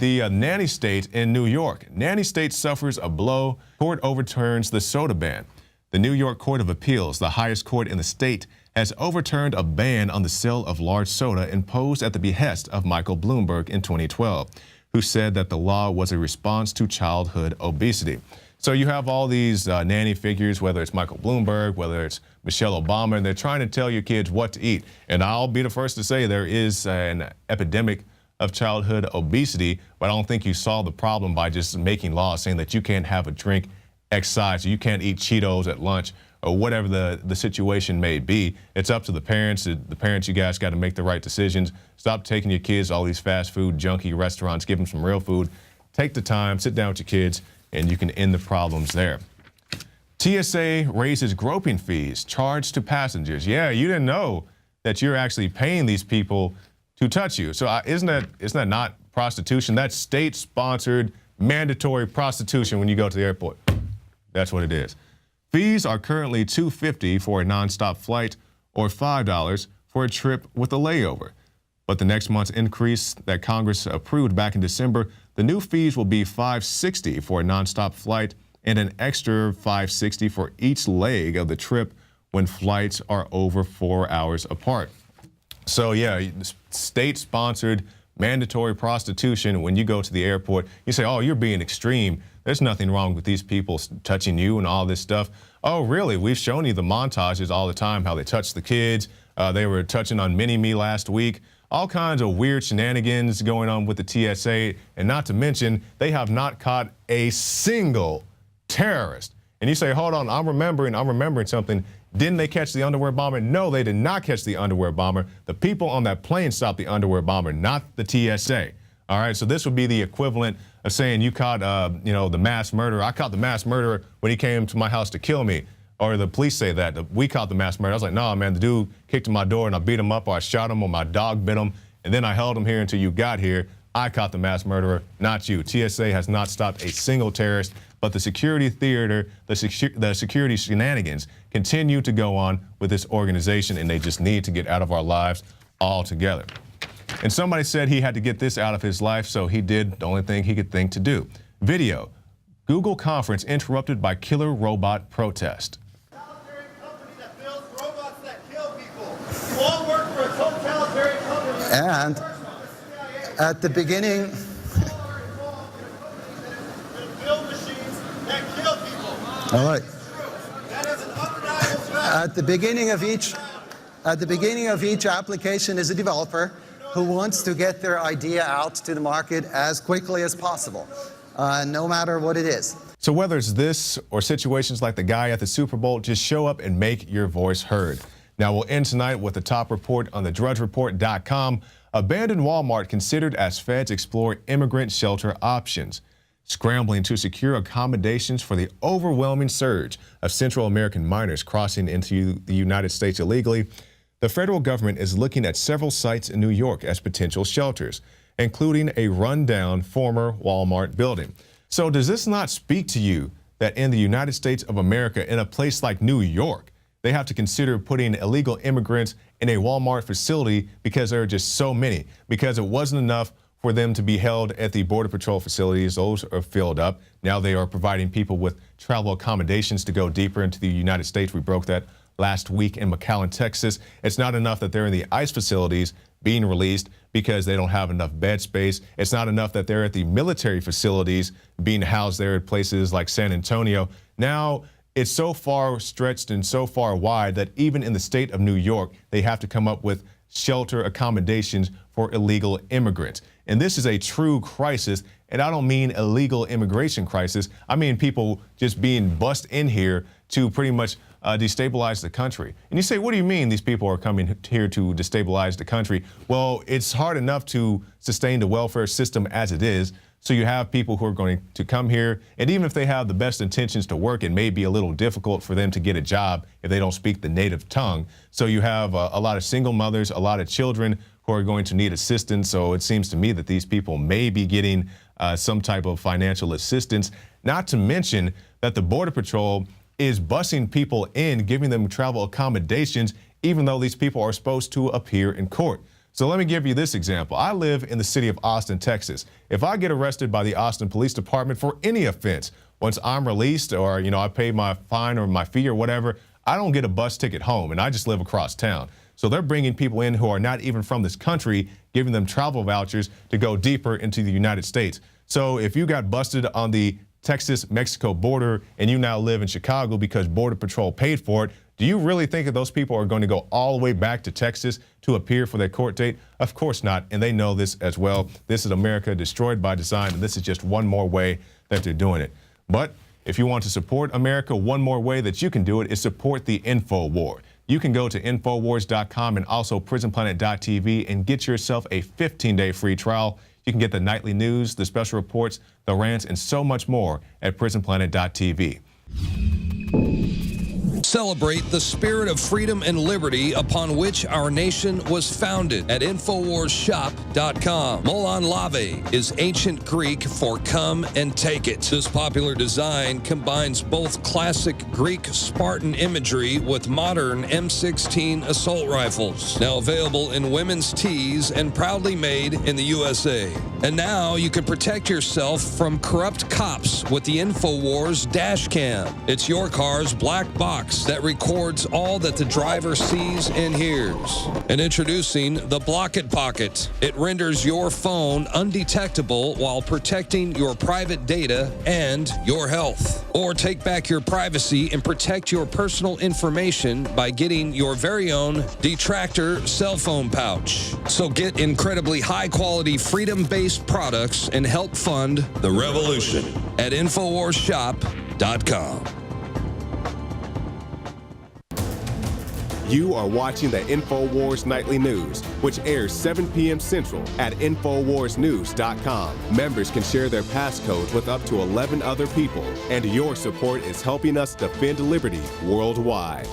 the nanny state in New York. Nanny state suffers a blow. Court overturns the soda ban. The New York Court of Appeals, the highest court in the state, has overturned a ban on the sale of large soda imposed at the behest of Michael Bloomberg in 2012, who said that the law was a response to childhood obesity. So you have all these nanny figures, whether it's Michael Bloomberg, whether it's Michelle Obama, and they're trying to tell your kids what to eat. And I'll be the first to say there is an epidemic of childhood obesity, but I don't think you solve the problem by just making laws saying that you can't have a drink X size, or you can't eat Cheetos at lunch, or whatever the situation may be. It's up to the parents. The parents, you guys got to make the right decisions. Stop taking your kids to all these fast food, junky restaurants. Give them some real food. Take the time, sit down with your kids, and you can end the problems there. TSA raises groping fees charged to passengers. Yeah, you didn't know that you're actually paying these people to touch you. So isn't that not prostitution? That's state-sponsored, mandatory prostitution when you go to the airport. That's what it is. Fees are currently $2.50 for a nonstop flight or $5 for a trip with a layover. But the next month's increase that Congress approved back in December, the new fees will be $5.60 for a nonstop flight and an extra $5.60 for each leg of the trip when flights are over 4 hours apart. So yeah, state-sponsored mandatory prostitution. When you go to the airport, you say, oh, you're being extreme. There's nothing wrong with these people touching you and all this stuff. Oh, really? We've shown you the montages all the time, how they touch the kids. They were touching on Mini-Me last week. All kinds of weird shenanigans going on with the TSA. And not to mention, they have not caught a single terrorist. And you say, hold on, I'm remembering something. Didn't they catch the underwear bomber? No, they did not catch the underwear bomber. The people on that plane stopped the underwear bomber, not the TSA. All right, so this would be the equivalent of saying you caught, the mass murderer. I caught the mass murderer when he came to my house to kill me. Or the police say that we caught the mass murderer. I was like, no, man, the dude kicked in my door and I beat him up, or I shot him, or my dog bit him, and then I held him here until you got here. I caught the mass murderer, not you. TSA has not stopped a single terrorist, but the security theater, the security shenanigans continue to go on with this organization, and they just need to get out of our lives altogether. And somebody said he had to get this out of his life, so he did the only thing he could think to do. Video, Google conference interrupted by killer robot protest. And at the beginning, all right. At the beginning of each application is a developer who wants to get their idea out to the market as quickly as possible, no matter what it is. So whether it's this or situations like the guy at the Super Bowl, just show up and make your voice heard. Now we'll end tonight with the top report on thedrudgereport.com. Abandoned Walmart considered as feds explore immigrant shelter options. Scrambling to secure accommodations for the overwhelming surge of Central American minors crossing into the United States illegally, the federal government is looking at several sites in New York as potential shelters, including a rundown former Walmart building. So does this not speak to you that in the United States of America, in a place like New York, they have to consider putting illegal immigrants in a Walmart facility because there are just so many, because it wasn't enough for them to be held at the Border Patrol facilities. Those are filled up. Now they are providing people with travel accommodations to go deeper into the United States. We broke that last week in McAllen, Texas. It's not enough that they're in the ICE facilities being released because they don't have enough bed space. It's not enough that they're at the military facilities being housed there at places like San Antonio. Now it's so far stretched and so far wide that even in the state of New York, they have to come up with shelter accommodations for illegal immigrants. And this is a true crisis. And I don't mean illegal immigration crisis. I mean people just being bussed in here to pretty much destabilize the country. And you say, what do you mean these people are coming here to destabilize the country? Well, it's hard enough to sustain the welfare system as it is. So you have people who are going to come here, and even if they have the best intentions to work, it may be a little difficult for them to get a job if they don't speak the native tongue. So you have a lot of single mothers, a lot of children who are going to need assistance. So it seems to me that these people may be getting some type of financial assistance, not to mention that the Border Patrol is busing people in, giving them travel accommodations, even though these people are supposed to appear in court. So let me give you this example. I live in the city of Austin, Texas. If I get arrested by the Austin Police Department for any offense, once I'm released or, I pay my fine or my fee or whatever, I don't get a bus ticket home, and I just live across town. So they're bringing people in who are not even from this country, giving them travel vouchers to go deeper into the United States. So if you got busted on the Texas-Mexico border and you now live in Chicago because Border Patrol paid for it, do you really think that those people are going to go all the way back to Texas to appear for their court date? Of course not, and they know this as well. This is America destroyed by design, and this is just one more way that they're doing it. But if you want to support America, one more way that you can do it is support the InfoWar. You can go to Infowars.com and also PrisonPlanet.tv and get yourself a 15-day free trial. You can get the nightly news, the special reports, the rants, and so much more at PrisonPlanet.tv. Celebrate the spirit of freedom and liberty upon which our nation was founded at InfoWarsShop.com. Molon Lave is ancient Greek for come and take it. This popular design combines both classic Greek Spartan imagery with modern M16 assault rifles. Now available in women's tees and proudly made in the USA. And now you can protect yourself from corrupt cops with the InfoWars dash cam. It's your car's black box that records all that the driver sees and hears. And introducing the Block It Pocket. It renders your phone undetectable while protecting your private data and your health. Or take back your privacy and protect your personal information by getting your very own Detractor cell phone pouch. So get incredibly high-quality, freedom-based products and help fund the revolution at InfoWarsShop.com. You are watching the InfoWars Nightly News, which airs 7 p.m. Central at InfoWarsNews.com. Members can share their passcode with up to 11 other people, and your support is helping us defend liberty worldwide.